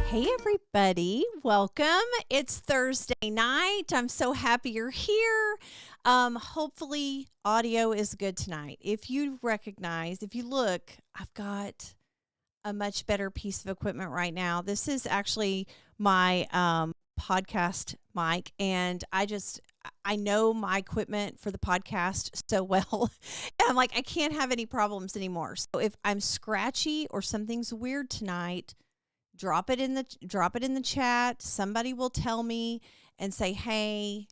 Hey everybody, welcome. It's Thursday night. I'm so happy you're here. Hopefully audio is good tonight. If you look, I've got a much better piece of equipment right now. This is actually my podcast mic, and I know my equipment for the podcast so well. I'm like, I can't have any problems anymore. So if I'm scratchy or something's weird tonight, drop it in the chat. Somebody will tell me and say, "Hey,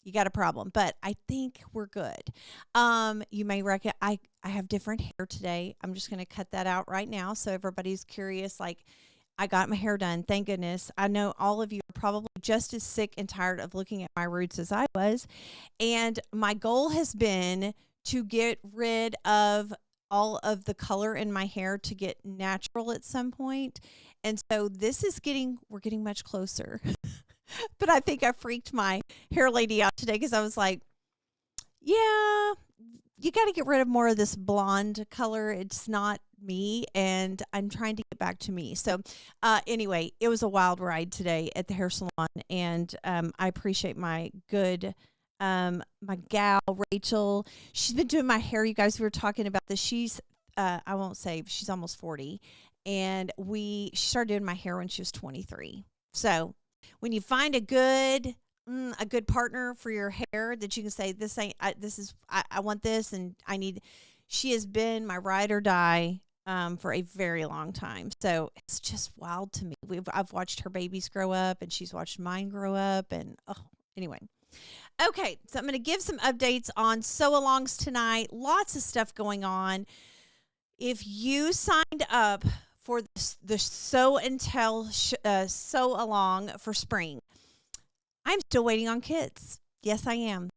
you got a problem." But I think we're good. You may reckon I have different hair today. I'm just going to cut that out right now so everybody's curious. Like, I got my hair done. Thank goodness. I know all of you are probably just as sick and tired of looking at my roots as I was. And my goal has been to get rid of all of the color in my hair to get natural at some point. And so we're getting much closer. But I think I freaked my hair lady out today because I was like, yeah, you got to get rid of more of this blonde color. It's not me, and I'm trying to get back to me. So anyway, it was a wild ride today at the hair salon, and I appreciate my good my gal Rachel. She's been doing my hair. You guys, we were talking about this. She's I won't say, she's almost 40, and she started doing my hair when she was 23. So when you find a good partner for your hair that you can say, I want this, and she has been my ride or die for a very long time. So it's just wild to me. I've watched her babies grow up, and she's watched mine grow up, and anyway. Okay, so I'm going to give some updates on sew-alongs tonight. Lots of stuff going on. If you signed up for the Sew and Tell sew-along for spring, I'm still waiting on kits. Yes, I am.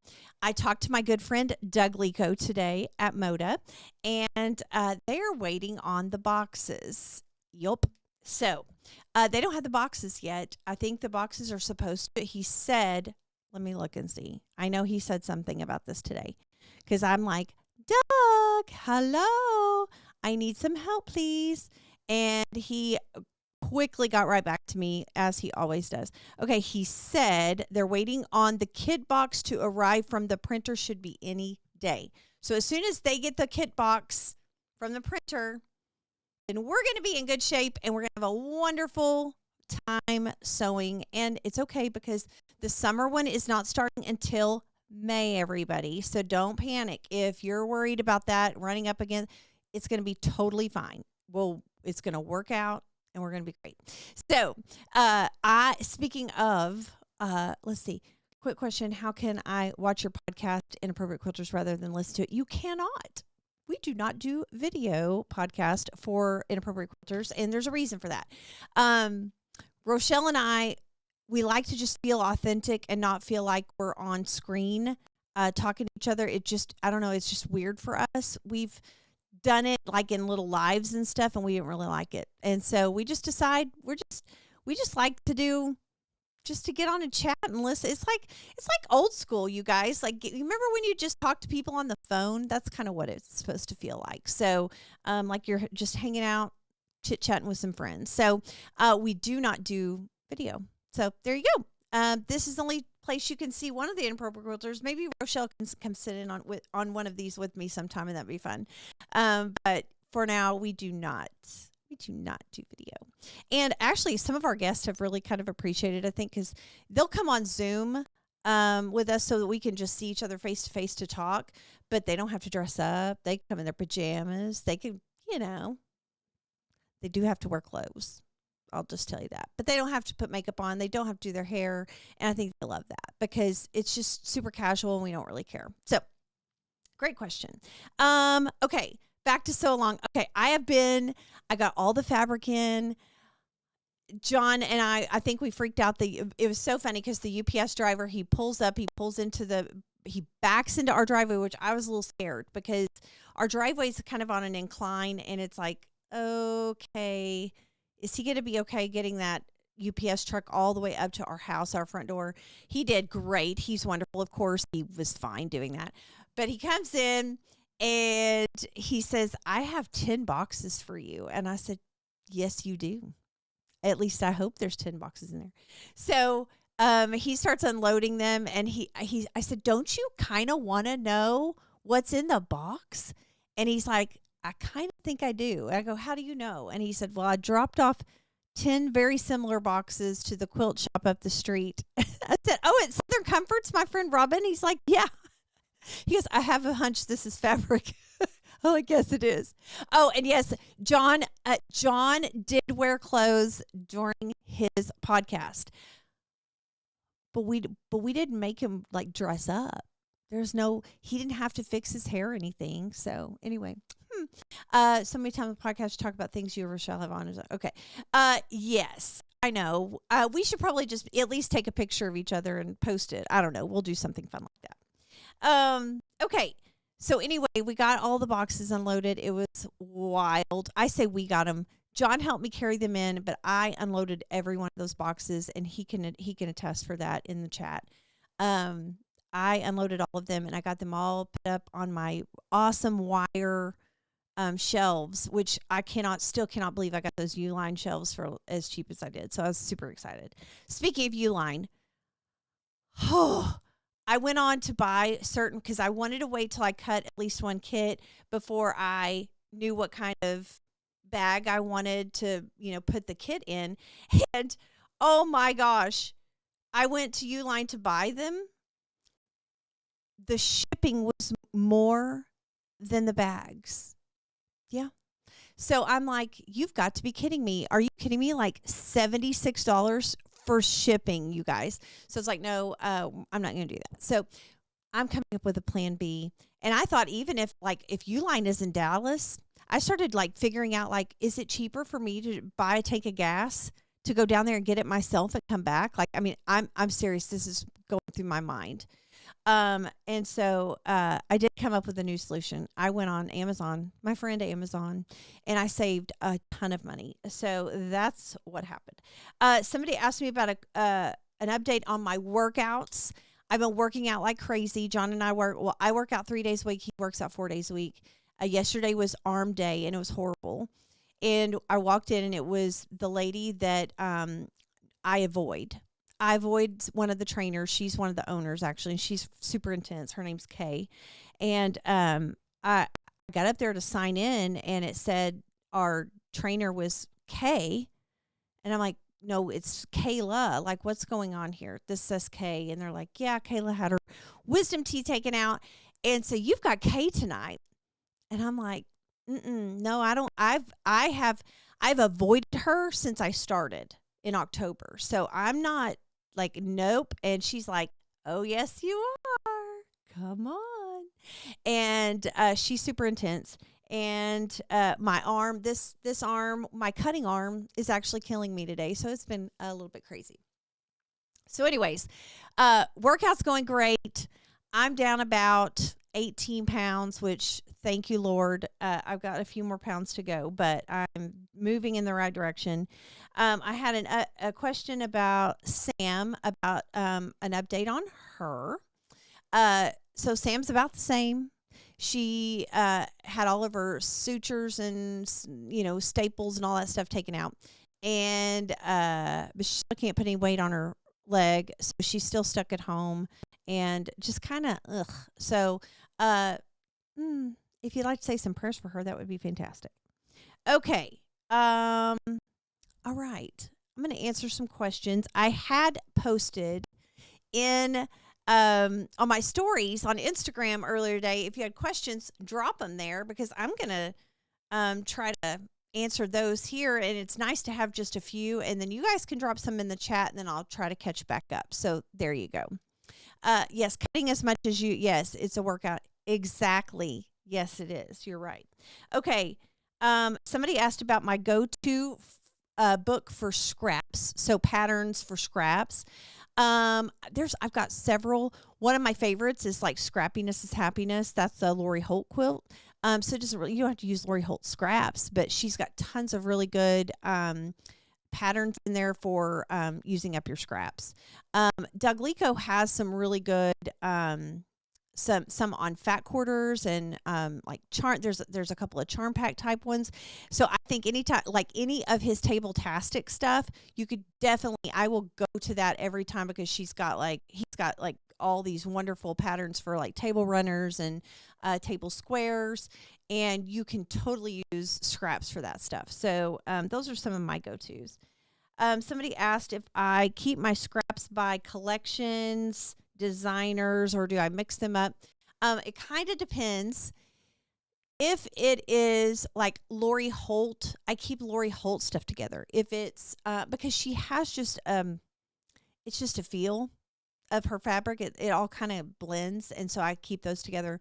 I talked to my good friend Doug Lico today at Moda, and they are waiting on the boxes. Yup. So they don't have the boxes yet. I think the boxes are supposed to, he said, let me look and see. I know he said something about this today because I'm like, Doug, hello, I need some help, please. And he quickly got right back to me, as he always does. Okay, he said they're waiting on the kit box to arrive from the printer, should be any day. So as soon as they get the kit box from the printer, then we're going to be in good shape, and we're going to have a wonderful time sewing. And it's okay because the summer one is not starting until May, everybody. So don't panic. If you're worried about that running up again, it's going to be totally fine. Well, it's going to work out, and we're going to be great. So, speaking of, let's see. Quick question. How can I watch your podcast, Inappropriate Quilters, rather than listen to it? You cannot. We do not do video podcast for Inappropriate Quilters, and there's a reason for that. Rochelle and I, we like to just feel authentic and not feel like we're on screen talking to each other. I don't know, it's just weird for us. We've done it like in little lives and stuff, and we didn't really like it. And so we just decide we just like to do, just to get on and chat and listen. It's like old school, you guys. Like, you remember when you just talk to people on the phone? That's kind of what it's supposed to feel like. So like you're just hanging out, chit-chatting with some friends. So we do not do video. So there you go. This is the only place you can see one of the Inappropriate Quilters. Maybe Rochelle can come sit in on one of these with me sometime, and that'd be fun. But for now, we do not do video. And actually, some of our guests have really kind of appreciated it, I think, because they'll come on Zoom with us so that we can just see each other face to face to talk. But they don't have to dress up. They come in their pajamas. They can, they do have to wear clothes. I'll just tell you that. But they don't have to put makeup on. They don't have to do their hair. And I think they love that because it's just super casual and we don't really care. So, great question. Okay, back to sew along. Okay, I got all the fabric in. John and I think we freaked out. It was so funny because the UPS driver, he backs into our driveway, which I was a little scared because our driveway is kind of on an incline, and it's like, okay, is he going to be okay getting that UPS truck all the way up to our house, our front door? He did great. He's wonderful. Of course, he was fine doing that. But he comes in and he says, I have 10 boxes for you. And I said, yes, you do. At least I hope there's 10 boxes in there. So he starts unloading them, and I said, "Don't you kind of want to know what's in the box?" And he's like, "I kind of think I do." And I go, "How do you know?" And he said, "Well, I dropped off 10 very similar boxes to the quilt shop up the street." I said, "Oh, it's Southern Comforts, my friend Robin?" He's like, "Yeah." He goes, "I have a hunch this is fabric." Oh, I guess it is. Oh, and yes, John did wear clothes during his podcast, but we didn't make him like dress up. He didn't have to fix his hair or anything. So anyway, so many times on the podcast talk about things you ever shall have on. Okay. Yes, I know. We should probably just at least take a picture of each other and post it. I don't know. We'll do something fun like that. Okay. So anyway, we got all the boxes unloaded. It was wild. I say we got them. John helped me carry them in, but I unloaded every one of those boxes, and he can attest for that in the chat. I unloaded all of them, and I got them all put up on my awesome wire shelves, which I still cannot believe I got those Uline shelves for as cheap as I did. So I was super excited. Speaking of Uline, I went on to buy because I wanted to wait till I cut at least one kit before I knew what kind of bag I wanted to, put the kit in. And oh my gosh, I went to Uline to buy them. The shipping was more than the bags. Yeah. So I'm like, you've got to be kidding me. Are you kidding me? Like $76 for shipping, you guys. So it's like, no, I'm not going to do that. So I'm coming up with a plan B. And I thought even if Uline is in Dallas, I started figuring out is it cheaper for me to buy a tank of gas to go down there and get it myself and come back? I'm serious. This is going through my mind. And so I did come up with a new solution. I went on Amazon, my friend Amazon, and I saved a ton of money. So that's what happened. Somebody asked me about an update on my workouts. I've been working out like crazy. John and I I work out 3 days a week. He works out 4 days a week. Yesterday was arm day, and it was horrible. And I walked in, and it was the lady that I avoid. I avoid one of the trainers. She's one of the owners, actually, and she's super intense. Her name's Kay. And I got up there to sign in, and it said our trainer was Kay. And I'm like, no, it's Kayla. Like, what's going on here? This says Kay. And they're like, yeah, Kayla had her wisdom teeth taken out. And so you've got Kay tonight. And I'm like, no, I don't. I've avoided her since I started in October. So I'm not nope. And she's like, oh, yes, you are. Come on. And she's super intense. And my arm, this arm, my cutting arm is actually killing me today. So it's been a little bit crazy. So anyways, workout's going great. I'm down about 18 pounds, which thank you, Lord. I've got a few more pounds to go, but I'm moving in the right direction. I had a question about Sam, about an update on her. So Sam's about the same. She had all of her sutures and, staples and all that stuff taken out. And but she still can't put any weight on her leg, so she's still stuck at home and just kind of ugh. So if you'd like to say some prayers for her, that would be fantastic. Okay. All right. I'm going to answer some questions. I had posted in on my stories on Instagram earlier today. If you had questions, drop them there because I'm going to try to answer those here. And it's nice to have just a few. And then you guys can drop some in the chat and then I'll try to catch back up. So there you go. Yes, cutting as much as you. Yes, it's a workout. Exactly. Yes, it is. You're right. Okay. Somebody asked about my go-to book for scraps. So patterns for scraps. I've got several. One of my favorites is Scrappiness is Happiness. That's the Lori Holt quilt. So it doesn't really, you don't have to use Lori Holt scraps, but she's got tons of really good patterns in there for using up your scraps. Doug Lico has some really good some on fat quarters and like charm. There's a couple of charm pack type ones. So I think anytime, like any of his table-tastic stuff, you could definitely. I will go to that every time because he's got like all these wonderful patterns for like table runners and table squares, and you can totally use scraps for that stuff. So those are some of my go-tos. Somebody asked if I keep my scraps by collections, designers, or do I mix them up? It kind of depends. If it is like Lori Holt, I keep Lori Holt stuff together. If it's because she has it's just a feel of her fabric. It all kind of blends, and so I keep those together.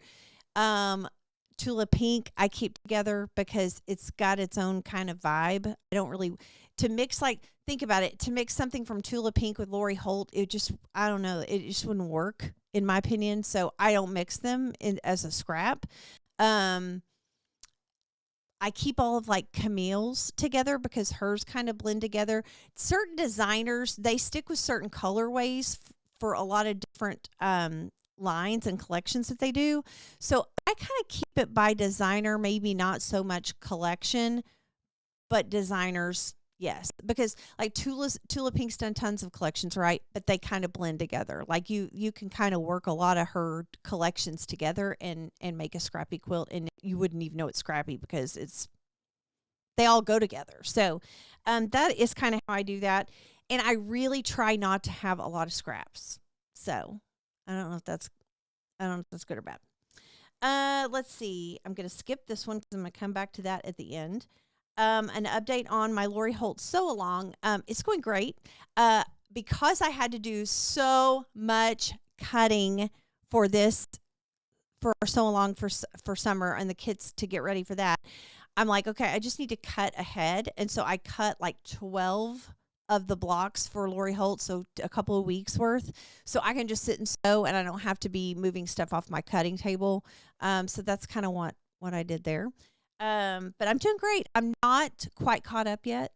Tula Pink I keep together because it's got its own kind of vibe. I don't really to mix think about it, to mix something from Tula Pink with Lori Holt, I don't know, it just wouldn't work in my opinion. So I don't mix them as a scrap. I keep all of like Camille's together because hers kind of blend together. Certain designers, they stick with certain colorways for a lot of different lines and collections that they do. So I kind of keep it by designer, maybe not so much collection, but designers, yes. Because like Tula Pink's done tons of collections, right? But they kind of blend together. Like you can kind of work a lot of her collections together and make a scrappy quilt, and you wouldn't even know it's scrappy because they all go together. So that is kind of how I do that. And I really try not to have a lot of scraps. So I don't know if that's good or bad. Let's see. I'm going to skip this one because I'm going to come back to that at the end. An update on my Lori Holt sew along. It's going great. Because I had to do so much cutting for our sew along for summer and the kids to get ready for that. I'm like, okay, I just need to cut ahead. And so I cut like 12 of the blocks for Lori Holt, so a couple of weeks worth. So I can just sit and sew and I don't have to be moving stuff off my cutting table. So that's kind of what I did there. But I'm doing great. I'm not quite caught up yet.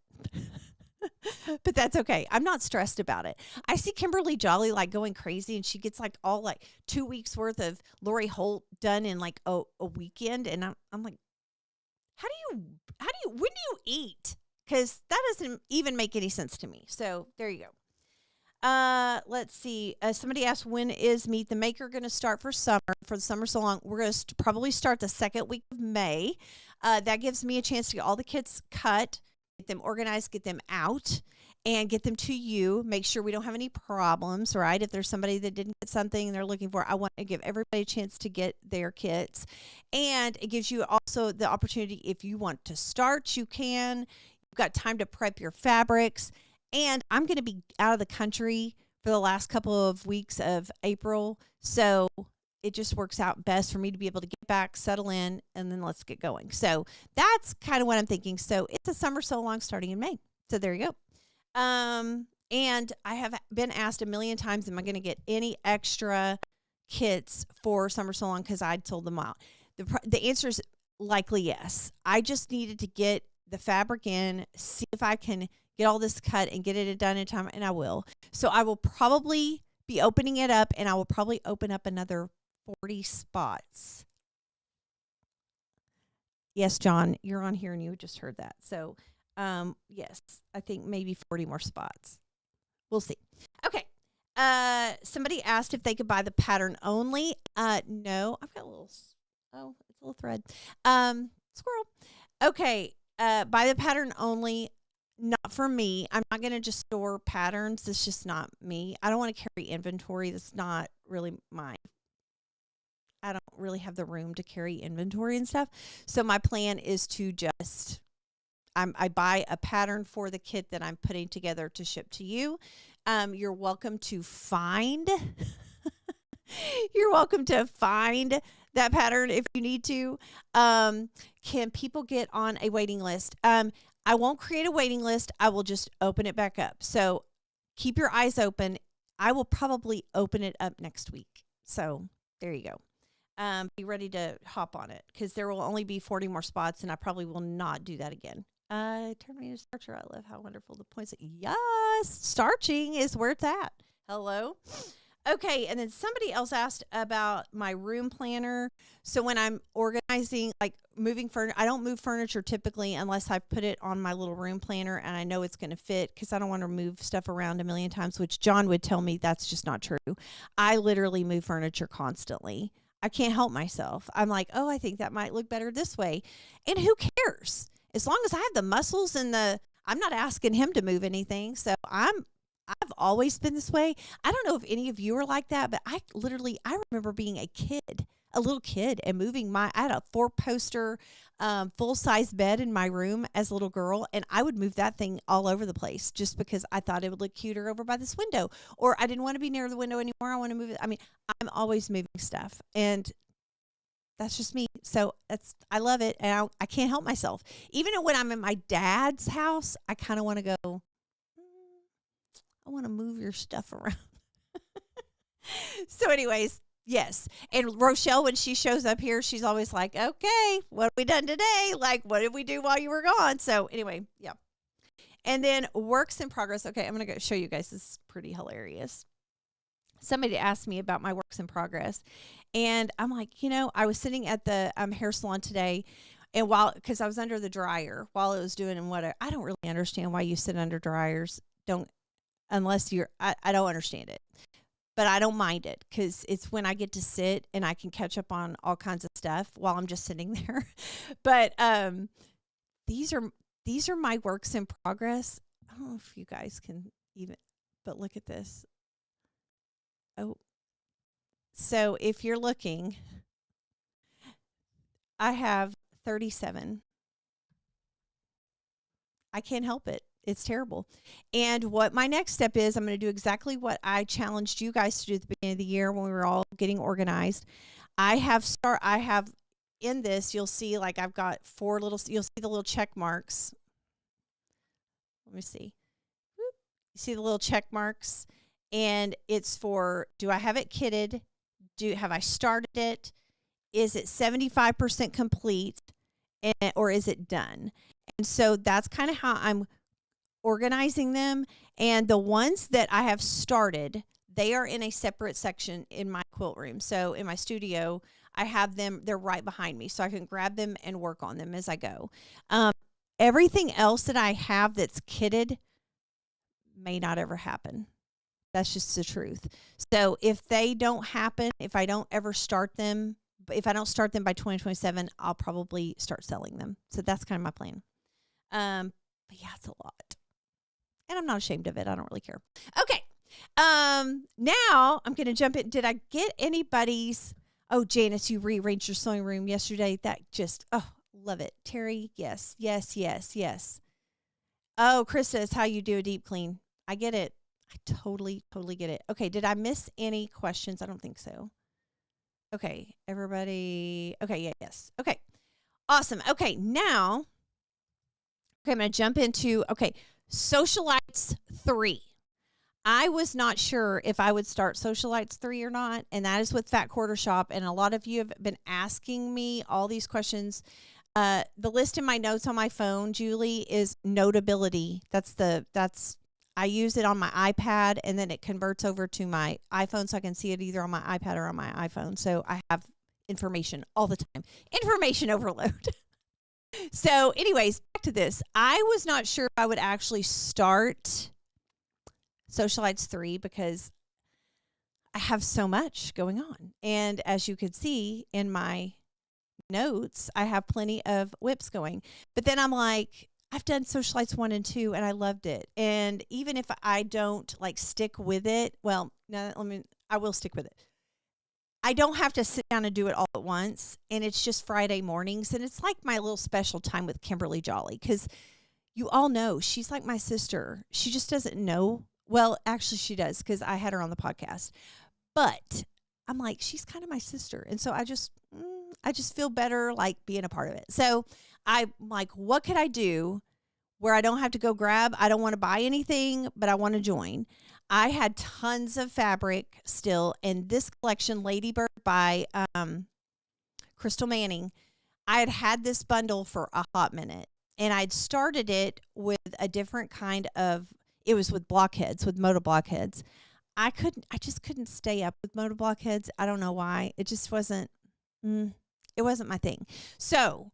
But that's okay. I'm not stressed about it. I see Kimberly Jolly like going crazy, and she gets like all like 2 weeks worth of Lori Holt done in like a weekend, and I'm like, when do you eat? Because that doesn't even make any sense to me. So there you go. Let's see. Somebody asked, when is Meet the Maker going to start for the summer so long? We're going to probably start the second week of May. That gives me a chance to get all the kits cut, get them organized, get them out, and get them to you. Make sure we don't have any problems, right? If there's somebody that didn't get something and they're looking for, I want to give everybody a chance to get their kits. And it gives you also the opportunity, if you want to start, you can. You've got time to prep your fabrics. And I'm going to be out of the country for the last couple of weeks of April. So it just works out best for me to be able to get back, settle in, and then let's get going. So that's kind of what I'm thinking. So it's a summer so long starting in May. So there you go. And I have been asked a million times, am I going to get any extra kits for summer so long? Because I'd sold them out. The answer is likely yes. I just needed to get the fabric in, see if I can get all this cut and get it done in time, and I will. So I will probably be opening it up, and I will probably open up another 40 spots. Yes, John, you're on here, and you just heard that. So, yes, I think maybe 40 more spots. We'll see. Okay. Somebody asked if they could buy the pattern only. No, I've got a little, it's a little thread. Squirrel. Okay. Buy the pattern only. Not for me. I'm not going to just store patterns. It's just not me. I don't want to carry inventory. That's not really mine. I don't really have the room to carry inventory and stuff. So my plan is to just, I buy a pattern for the kit that I'm putting together to ship to you. You're welcome to find, you're welcome to find that pattern if you need to. Can people get on a waiting list? I won't create a waiting list. I will just open it back up. So keep your eyes open. I will probably open it up next week. So there you go. Be ready to hop on it because there will only be 40 more spots, and I probably will not do that again. Terminator Starcher. I love how wonderful the points. Yes, starching is where it's at. Hello. Okay, and then somebody else asked about my room planner. So when I'm organizing, like moving furniture, I don't move furniture typically unless I put it on my little room planner and I know it's going to fit because I don't want to move stuff around a million times, which John would tell me that's just not true. I literally move furniture constantly. I can't help myself. I'm like, oh, I think that might look better this way. And who cares? As long as I have the muscles and I'm not asking him to move anything. So I've always been this way. I don't know if any of you are like that, but I remember being a little kid, and I had a 4-poster, full-size bed in my room as a little girl, and I would move that thing all over the place just because I thought it would look cuter over by this window, or I didn't want to be near the window anymore. I want to move it. I mean, I'm always moving stuff, and that's just me. So I love it, and I can't help myself. Even when I'm in my dad's house, I kind of want to go, I want to move your stuff around. So anyways, yes. And Rochelle, when she shows up here, she's always like, okay, what have we done today? Like, what did we do while you were gone? So anyway, yeah. And then works in progress. Okay, I'm going to go show you guys. This is pretty hilarious. Somebody asked me about my works in progress. And I'm like, I was sitting at the hair salon today. And because I was under the dryer while it was doing and whatever. I don't really understand why you sit under dryers. Unless I don't understand it, but I don't mind it because it's when I get to sit and I can catch up on all kinds of stuff while I'm just sitting there. But these are my works in progress. I don't know if you guys can but look at this. Oh, so if you're looking, I have 37. I can't help it. It's terrible. And what my next step is, I'm going to do exactly what I challenged you guys to do at the beginning of the year when we were all getting organized. I have in this, you'll see like I've got you'll see the little check marks. Let me see. Whoop. You see the little check marks? And it's for, do I have it kitted? Have I started it? Is it 75% complete? Or is it done? And so that's kind of how I'm organizing them. And the ones that I have started, they are in a separate section in my quilt room. So in my studio, I have them, they're right behind me, so I can grab them and work on them as I go. Everything else that I have that's kitted may not ever happen. That's just the truth. So if they don't happen, if I don't start them by 2027, I'll probably start selling them. So that's kind of my plan. But yeah, it's a lot. And I'm not ashamed of it. I don't really care. Okay. Now I'm going to jump in. Did I get anybody's? Oh, Janice, you rearranged your sewing room yesterday. That just, love it. Terry, yes, yes, yes, yes. Oh, Krista, it's how you do a deep clean. I get it. I totally, totally get it. Okay. Did I miss any questions? I don't think so. Okay. Everybody. Okay. Yeah, yes. Okay. Awesome. Okay. Now, I'm going to jump into, Socialites 3. I was not sure if I would start Socialites 3 or not, and that is with Fat Quarter Shop, and a lot of you have been asking me all these questions. The list in my notes on my phone, Julie, is Notability. I use it on my iPad, and then it converts over to my iPhone, so I can see it either on my iPad or on my iPhone. So I have information all the time. Information overload. So anyways, back to this. I was not sure if I would actually start Socialites 3 because I have so much going on. And as you could see in my notes, I have plenty of whips going. But then I'm like, I've done Socialites 1 and 2 and I loved it. And even if I don't stick with it, well, no, I will stick with it. I don't have to sit down and do it all at once, and it's just Friday mornings, and it's like my little special time with Kimberly Jolly, because you all know she's like my sister. She just doesn't know. Well, actually, she does, because I had her on the podcast. But I'm like, she's kind of my sister, and so I just feel better like being a part of it. So I'm like, what could I do where I don't have to go grab? I don't want to buy anything, but I want to join. I had tons of fabric still, and this collection, Ladybird by Crystal Manning, I had this bundle for a hot minute, and I'd started it with a different kind of, it was with blockheads, with moto blockheads. I just couldn't stay up with motor blockheads. I don't know why. It just wasn't. It wasn't my thing. So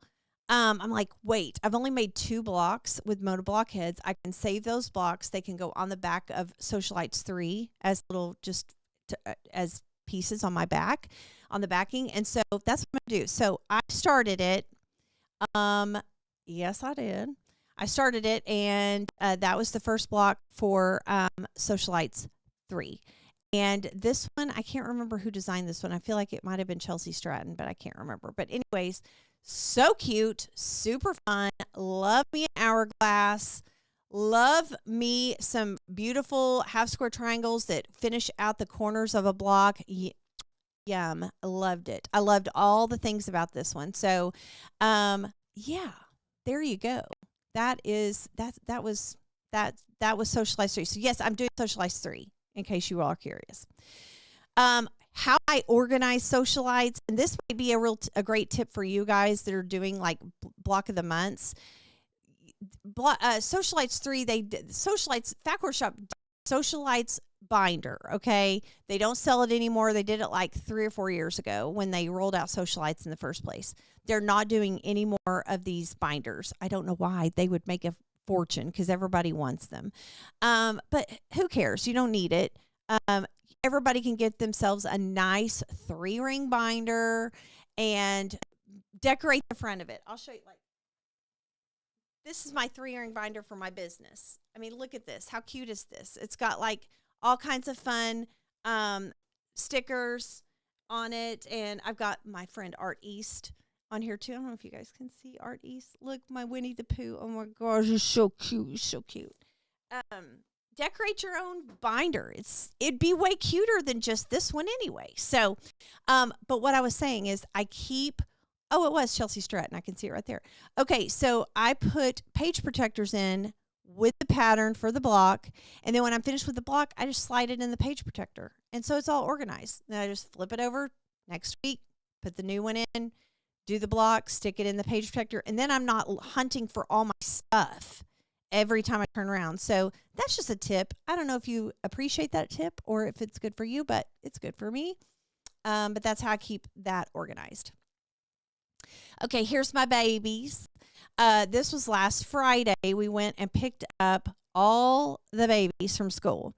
I'm like, wait, I've only made 2 blocks with motor blockheads. I can save those blocks. They can go on the back of Socialites 3 as little as pieces on my back, on the backing. And so that's what I'm going to do. So I started it. Yes, I did. I started it, and that was the first block for Socialites 3. And this one, I can't remember who designed this one. I feel like it might have been Chelsea Stratton, but I can't remember. But anyways, so cute, super fun. Love me an hourglass. Love me some beautiful half square triangles that finish out the corners of a block. Yum. Loved it. I loved all the things about this one. So, yeah, there you go. That was Socialize 3. So yes, I'm doing Socialize 3 in case you are curious. How I organize Socialites, and this might be a great tip for you guys that are doing like block of the months. Socialites 3, Socialites Fat Workshop Socialites binder, okay? They don't sell it anymore. They did it like 3 or 4 years ago when they rolled out Socialites in the first place. They're not doing any more of these binders. I don't know why. They would make a fortune because everybody wants them. But who cares? You don't need it. Everybody can get themselves a nice 3-ring binder and decorate the front of it. I'll show you. Like, this is my 3-ring binder for my business. I mean, look at this. How cute is this? It's got like all kinds of fun stickers on it. And I've got my friend Art East on here too. I don't know if you guys can see Art East. Look, my Winnie the Pooh. Oh my gosh, he's so cute. He's so cute. Decorate your own binder. It'd be way cuter than just this one anyway. So, but what I was saying is it was Chelsea Stratton. I can see it right there. Okay, so I put page protectors in with the pattern for the block, and then when I'm finished with the block, I just slide it in the page protector. And so it's all organized. Then I just flip it over next week, put the new one in, do the block, stick it in the page protector, and then I'm not hunting for all my stuff every time I turn around. So that's just a tip. I don't know if you appreciate that tip or if it's good for you, but it's good for me. But that's how I keep that organized. Okay, here's my babies. This was last Friday. We went and picked up all the babies from school,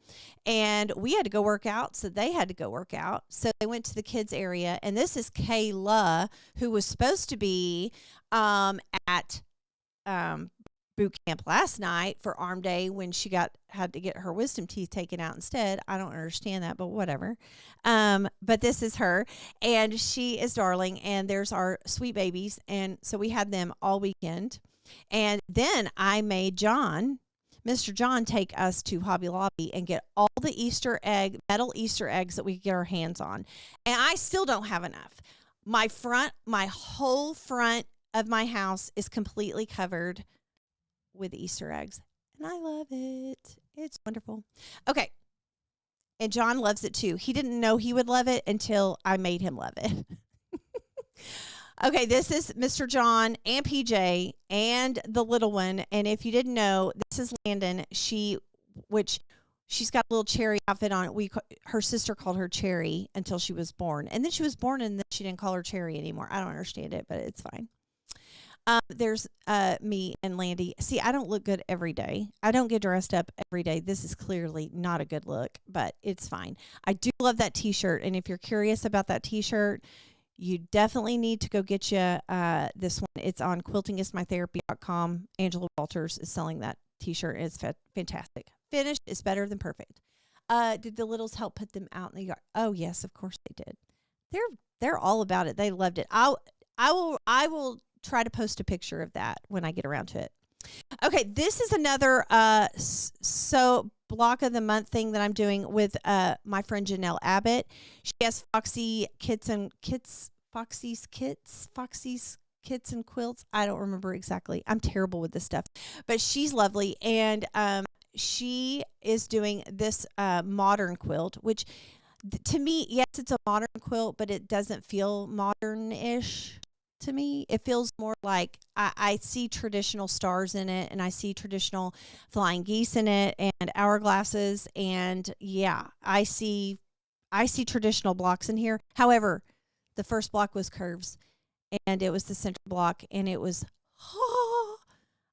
and we had to go work out, so they had to go work out. So they went to the kids area, and this is Kayla, who was supposed to be at boot camp last night for arm day when she had to get her wisdom teeth taken out instead. I don't understand that, but whatever. But this is her, and she is darling, and there's our sweet babies, and so we had them all weekend. And then I made Mr. John, take us to Hobby Lobby and get all the metal Easter eggs that we could get our hands on. And I still don't have enough. My whole front of my house is completely covered with Easter eggs, and I love it. It's wonderful. Okay, and John loves it too. He didn't know he would love it until I made him love it. Okay, this is Mr. John and PJ and the little one, and if you didn't know, this is Landon. She's got a little cherry outfit on. Her sister called her Cherry until she was born, and then she was born, and then she didn't call her Cherry anymore. I don't understand it, but it's fine. There's me and Landy. See, I don't look good every day. I don't get dressed up every day. This is clearly not a good look, but it's fine. I do love that t-shirt, and if you're curious about that t-shirt, you definitely need to go get you this one. It's on quiltingismytherapy.com. Angela Walters is selling that t-shirt. It's fantastic. Finished is better than perfect. Did the littles help put them out in the yard? Oh yes, of course they did. They're all about it. They loved it. I will try to post a picture of that when I get around to it. Okay, this is another block of the month thing that I'm doing with my friend Janelle Abbott. She has Foxy's Kits and Quilts. I don't remember exactly. I'm terrible with this stuff, but she's lovely, and she is doing this modern quilt, which to me, yes, it's a modern quilt, but it doesn't feel modern-ish to me. It feels more like I see traditional stars in it, and I see traditional flying geese in it, and hourglasses, and yeah, I see traditional blocks in here. However, the first block was curves, and it was the center block, and it was,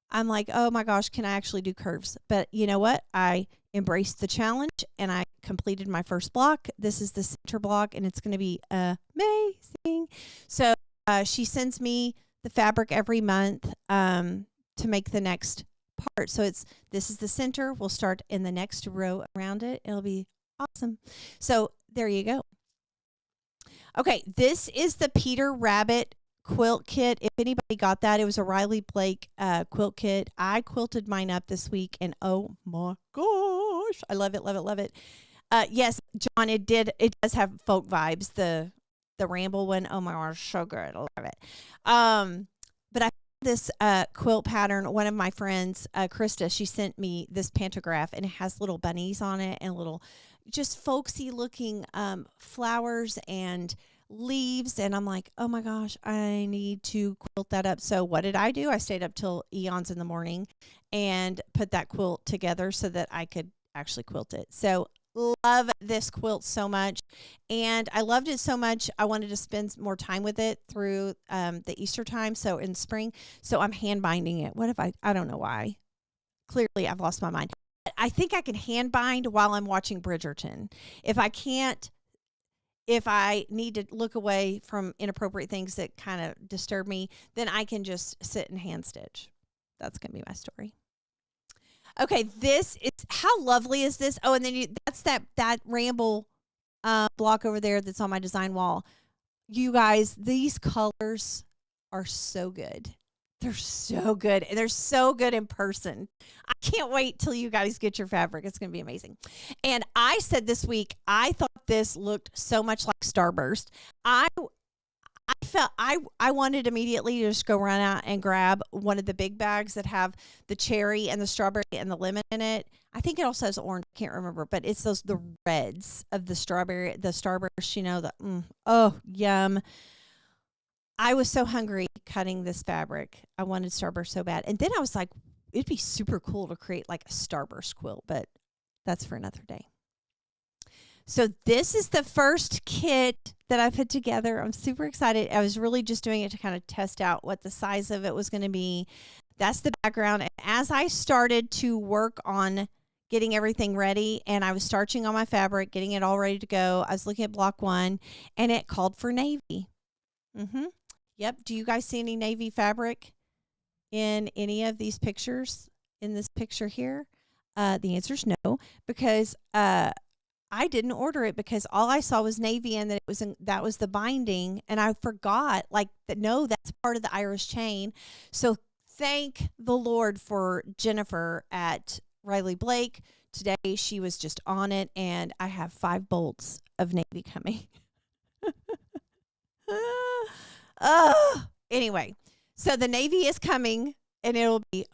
I'm like, oh my gosh, can I actually do curves? But you know what? I embraced the challenge, and I completed my first block. This is the center block, and it's going to be amazing. So she sends me the fabric every month to make the next part. So this is the center. We'll start in the next row around it. It'll be awesome. So there you go. Okay, this is the Peter Rabbit quilt kit. If anybody got that, it was a Riley Blake quilt kit. I quilted mine up this week, and oh my gosh, I love it, love it, love it. Yes, John, it does have folk vibes. The ramble one, oh my gosh, so good, I love it. But I this quilt pattern. One of my friends, Krista, she sent me this pantograph, and it has little bunnies on it and little just folksy looking flowers and leaves, and I'm like, oh my gosh, I need to quilt that up. So what did I do? I stayed up till eons in the morning and put that quilt together so that I could actually quilt it. So love this quilt so much, and I loved it so much I wanted to spend more time with it through the Easter time, so in spring. So I'm hand binding it. What if I don't know why. Clearly I've lost my mind. I think I can hand bind while I'm watching Bridgerton. If I can't, if I need to look away from inappropriate things that kind of disturb me, then I can just sit and hand stitch. That's going to be my story. Okay, this is, how lovely is this? Oh, and then that's that ramble block over there that's on my design wall. You guys, these colors are so good. They're so good. They're so good in person. I can't wait till you guys get your fabric. It's going to be amazing. And I said this week, I thought this looked so much like Starburst. I felt I wanted immediately to just go run out and grab one of the big bags that have the cherry and the strawberry and the lemon in it. I think it also has orange. I can't remember, but it's the reds of the strawberry, the Starburst, you know, oh, yum. I was so hungry cutting this fabric. I wanted Starburst so bad. And then I was like, it'd be super cool to create like a Starburst quilt, but that's for another day. So this is the first kit that I put together. I'm super excited. I was really just doing it to kind of test out what the size of it was going to be. That's the background. And as I started to work on getting everything ready, and I was starching on my fabric, getting it all ready to go, I was looking at block 1, and it called for navy. Yep. Do you guys see any navy fabric in any of these pictures? In this picture here? The answer is no, because I didn't order it because all I saw was navy, and that was the binding, and I forgot no, that's part of the Irish chain. So thank the Lord for Jennifer at Riley Blake. Today she was just on it, and I have 5 bolts of navy coming. Anyway, so the navy is coming, and it'll be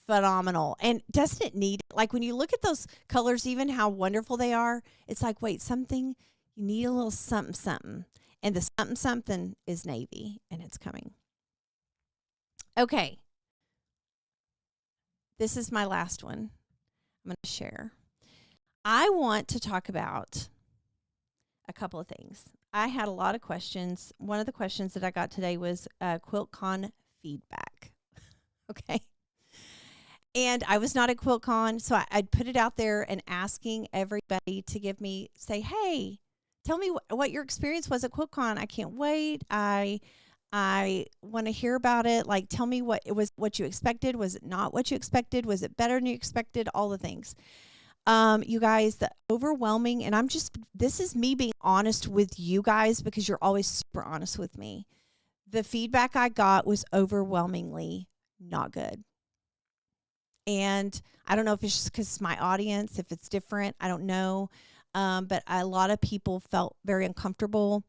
phenomenal. And doesn't it need, like, when you look at those colors, even how wonderful they are, it's like, wait, you need a little something something, and the something something is navy, and it's coming. Okay, this is my last one I'm going to share. I want to talk about a couple of things. I had a lot of questions. One of the questions that I got today was QuiltCon feedback. Okay. And I was not at QuiltCon, so I'd put it out there and asking everybody to say, hey, tell me what your experience was at QuiltCon. I can't wait. I want to hear about it. Like, tell me what you expected. Was it not what you expected? Was it better than you expected? All the things. You guys, the overwhelming, and this is me being honest with you guys because you're always super honest with me. The feedback I got was overwhelmingly not good. And I don't know if it's just because it's my audience, if it's different, I don't know. But a lot of people felt very uncomfortable.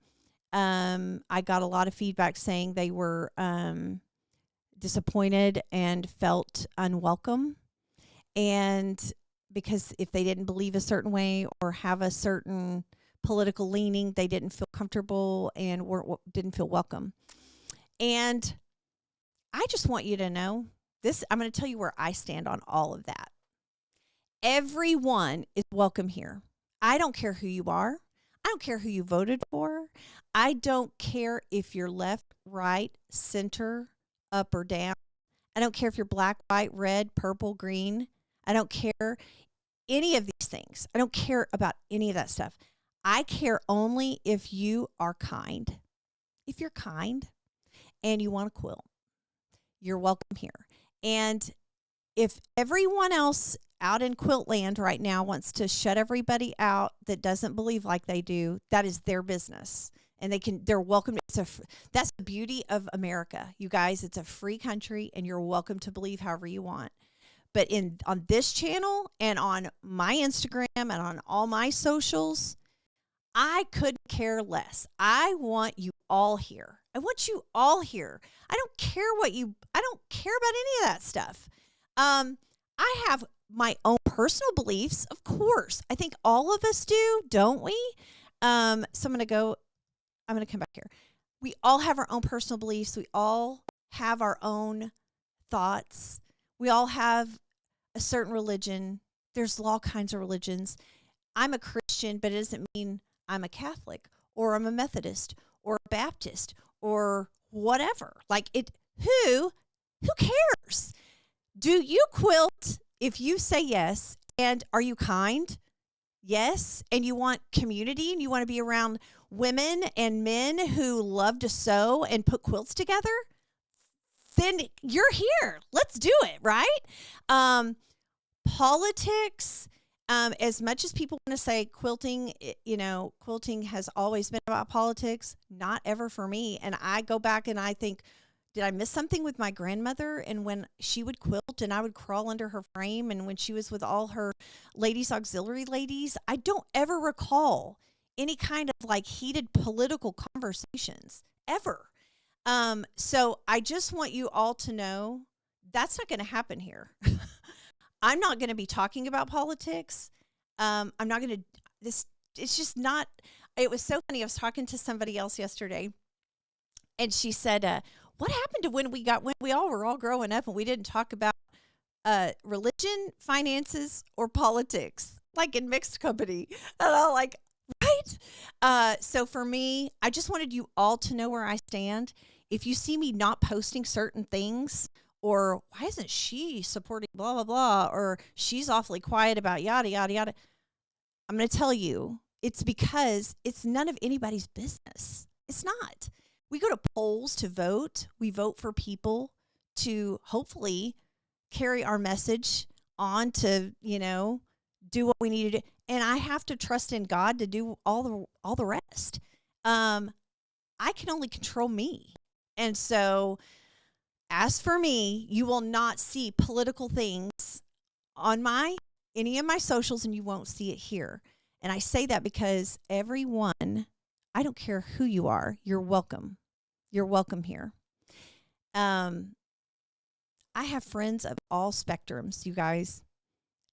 I got a lot of feedback saying they were disappointed and felt unwelcome. And because if they didn't believe a certain way or have a certain political leaning, they didn't feel comfortable and didn't feel welcome. And I just want you to know this. I'm going to tell you where I stand on all of that. Everyone is welcome here. I don't care who you are. I don't care who you voted for. I don't care if you're left, right, center, up, or down. I don't care if you're black, white, red, purple, green. I don't care any of these things. I don't care about any of that stuff. I care only if you are kind. If you're kind and you want to quilt, you're welcome here. And if everyone else out in quilt land right now wants to shut everybody out that doesn't believe like they do, that is their business. And they're welcome. That's the beauty of America. You guys, it's a free country and you're welcome to believe however you want. But on this channel and on my Instagram and on all my socials, I couldn't care less. I want you all here. I want you all here. I don't care about any of that stuff. I have my own personal beliefs, of course. I think all of us do, don't we? So I'm going to come back here. We all have our own personal beliefs. We all have our own thoughts. We all have a certain religion. There's all kinds of religions. I'm a Christian, but it doesn't mean I'm a Catholic or I'm a Methodist or a Baptist or whatever. Who cares? Do you quilt if you say yes? And are you kind? Yes. And you want community and you want to be around women and men who love to sew and put quilts together? Then you're here. Let's do it, right? Politics, as much as people want to say quilting, quilting has always been about politics, not ever for me. And I go back and I think, did I miss something with my grandmother? And when she would quilt and I would crawl under her frame, and when she was with all her ladies auxiliary ladies, I don't ever recall any kind of heated political conversations ever. So I just want you all to know that's not going to happen here. I'm not going to be talking about politics. I'm not going to, it's just not, it was so funny. I was talking to somebody else yesterday and she said, what happened to when we all were all growing up and we didn't talk about religion, finances, or politics, like in mixed company? And I'm like, right? So for me, I just wanted you all to know where I stand. If you see me not posting certain things, or why isn't she supporting blah, blah, blah, or she's awfully quiet about yada, yada, yada, I'm going to tell you, it's because it's none of anybody's business. It's not. We go to polls to vote. We vote for people to hopefully carry our message on to, do what we need to do. And I have to trust in God to do all the rest. I can only control me. And so as for me, you will not see political things on any of my socials, and you won't see it here. And I say that because everyone, I don't care who you are, you're welcome. You're welcome here. I have friends of all spectrums, you guys,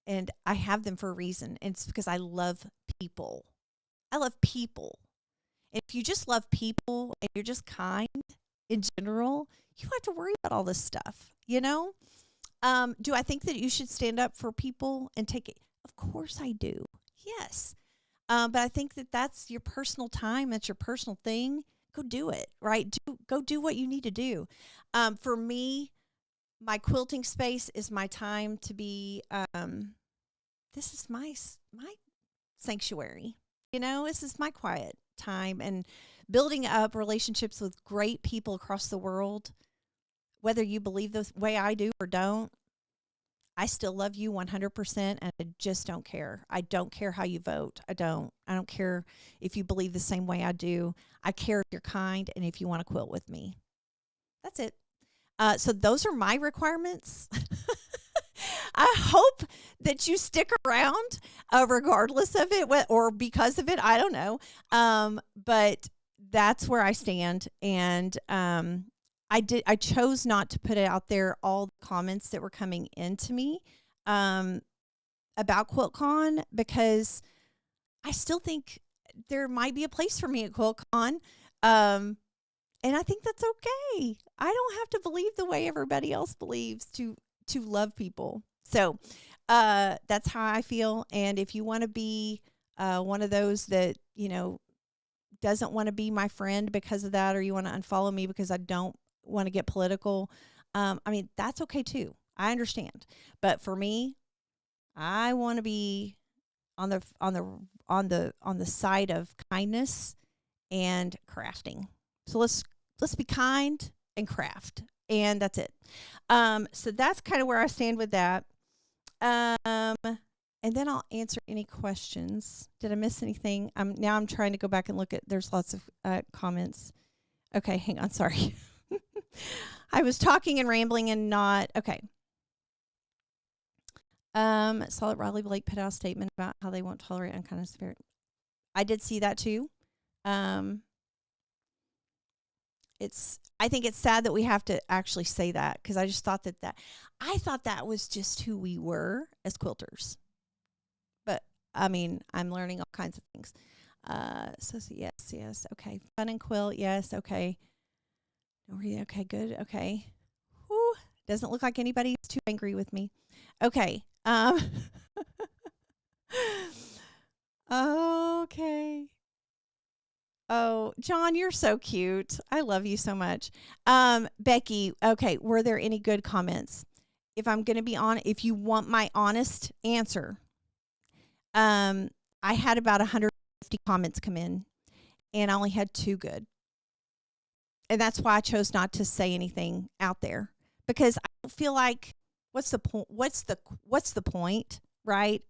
and I have them for a reason. And it's because I love people. I love people. And if you just love people and you're just kind in general, you don't have to worry about all this stuff, Do I think that you should stand up for people and take it? Of course I do. Yes. But I think that that's your personal time. That's your personal thing. Go do it, right? Go do what you need to do. For me, my quilting space is my time to be, this is my sanctuary. This is my quiet time, and building up relationships with great people across the world, whether you believe the way I do or don't. I still love you 100%, and I just don't care. I don't care how you vote. I don't care if you believe the same way I do. I care if you're kind and if you want to quilt with me. That's it. So those are my requirements. I hope that you stick around regardless of it or because of it. I don't know. But that's where I stand. And I chose not to put it out there, all the comments that were coming into me about QuiltCon, because I still think there might be a place for me at QuiltCon. And I think that's okay. I don't have to believe the way everybody else believes to love people. So that's how I feel. And if you want to be one of those that, doesn't want to be my friend because of that, or you want to unfollow me because I don't want to get political, that's okay too. I understand. But for me, I want to be on the side of kindness and crafting. So let's be kind and craft, and that's it. So that's kind of where I stand with that. And then I'll answer any questions. Did I miss anything? Now I'm trying to go back and look at. There's lots of comments. Okay, hang on. Sorry, I was talking and rambling and not okay. Saw that Riley Blake put out a statement about how they won't tolerate unkindness spirit. I did see that too. I think it's sad that we have to actually say that, because I just thought I thought that was just who we were as quilters. But I'm learning all kinds of things. So yes, okay. Fun and quilt, yes, okay. Okay, good, okay. Whew. Doesn't look like anybody's too angry with me. Okay. Okay. Oh, John, you're so cute. I love you so much. Becky, okay, were there any good comments? If I'm going to be honest, if you want my honest answer, I had about 150 comments come in, and I only had 2 good. And that's why I chose not to say anything out there, because I don't feel like, what's the point? What's the point, right?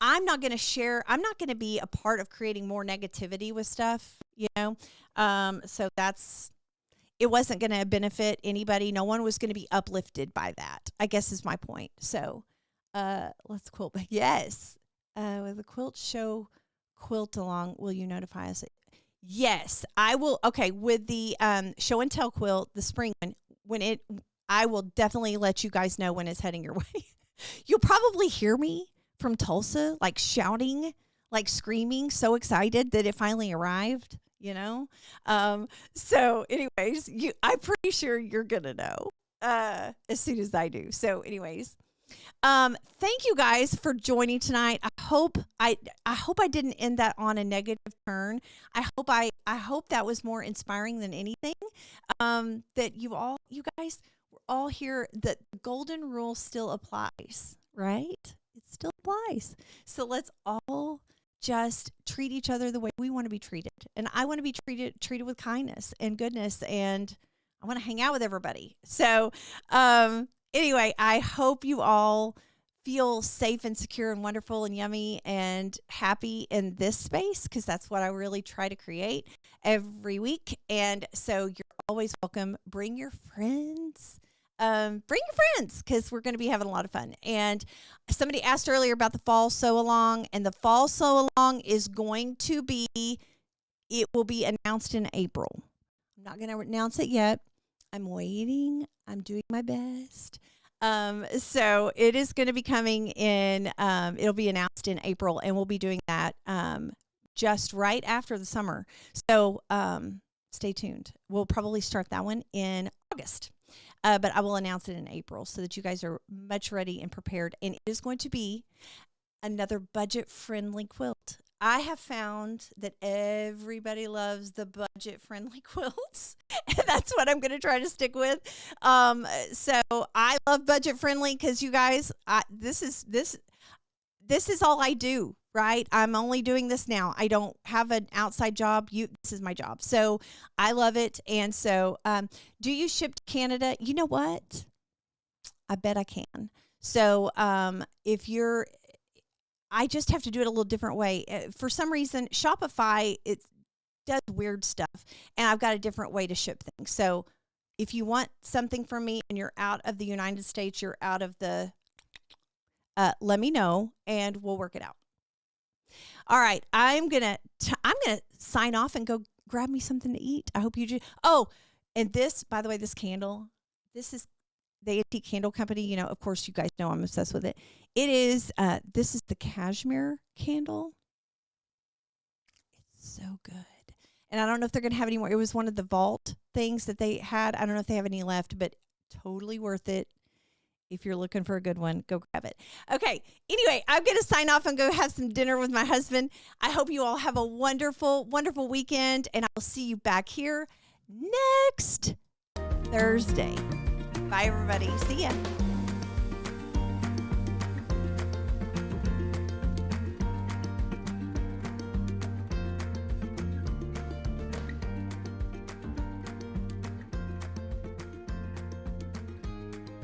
I'm not going to share. I'm not going to be a part of creating more negativity with stuff, So it wasn't going to benefit anybody. No one was going to be uplifted by that, I guess is my point. So let's quilt. Yes. With the quilt show quilt along, will you notify us? Yes, I will. Okay. With the show and tell quilt, the spring one, I will definitely let you guys know when it's heading your way. You'll probably hear me from Tulsa, like shouting, like screaming, so excited that it finally arrived, So anyways, I'm pretty sure you're going to know as soon as I do. So anyways, thank you guys for joining tonight. I hope I didn't end that on a negative turn. I hope that was more inspiring than anything. That you guys were all here, that the golden rule still applies, right? It still applies. So let's all just treat each other the way we want to be treated. And I want to be treated with kindness and goodness, and I want to hang out with everybody. So, anyway, I hope you all feel safe and secure and wonderful and yummy and happy in this space, because that's what I really try to create every week. And so you're always welcome. Bring your friends. Because we're going to be having a lot of fun. And somebody asked earlier about the fall sew along, and the fall sew along is going to be, it will be announced in April. I'm not going to announce it yet. I'm waiting. I'm doing my best. So it is going to be coming in, it'll be announced in April, and we'll be doing that, just right after the summer. So, stay tuned. We'll probably start that one in August. But I will announce it in April so that you guys are much ready and prepared. And it is going to be another budget-friendly quilt. I have found that everybody loves the budget-friendly quilts, and that's what I'm going to try to stick with. So I love budget-friendly because you guys, this is all I do. Right? I'm only doing this now. I don't have an outside job. This is my job. So I love it. And so, do you ship to Canada? You know what? I bet I can. So, I just have to do it a little different way. For some reason, Shopify, it does weird stuff, and I've got a different way to ship things. So if you want something from me and you're out of the United States, you're out of the, let me know and we'll work it out. All right, I'm gonna sign off and go grab me something to eat. I hope you do. Oh, and this, by the way, this candle, this is the Antique Candle Company. Of course, you guys know I'm obsessed with it. It is, this is the cashmere candle. It's so good. And I don't know if they're going to have any more. It was one of the vault things that they had. I don't know if they have any left, but totally worth it. If you're looking for a good one, go grab it. Okay. Anyway, I'm going to sign off and go have some dinner with my husband. I hope you all have a wonderful, wonderful weekend, and I'll see you back here next Thursday. Bye, everybody. See ya.